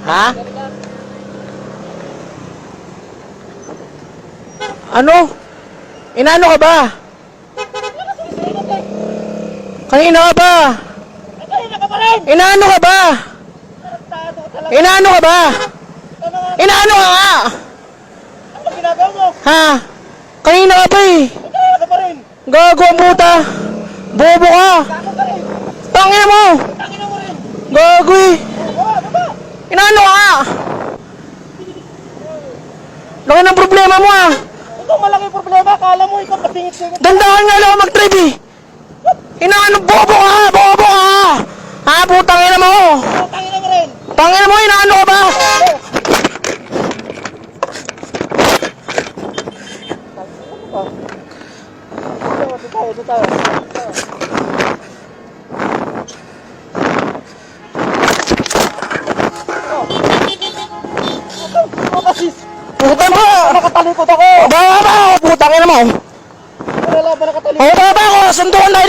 Ha? Ano? Inaano ka ba? Kanina ka ba? Kanina ka pa rin! Inaano ka ba? Inaano ka ba? Inaano ka nga? Ano ginagawa mo? Ha? Kanina ka ba eh? Kanina ka pa rin! Gago ang puta! Bobo ka! Gago ka rin! Tangina mo! Tangina mo rin! Gago eh! Baba! Inaano ka nga? Laki ng problema mo ah! Ito malaki problema, kala mo ikaw pasingit-singit. Dandahan nga lang ako mag-drive eh! Inaano? Bobo ka! Bobo ka! Ha? Putang ina mo! Tangina mo rin! Tangina mo! Inaano ka ba? Ito tayo. Puta mo! Nakatalikod ako! Baba ba ako? Putang ina mo! Wala ba nakatalikod? Baba ba ako? Sundukan tayo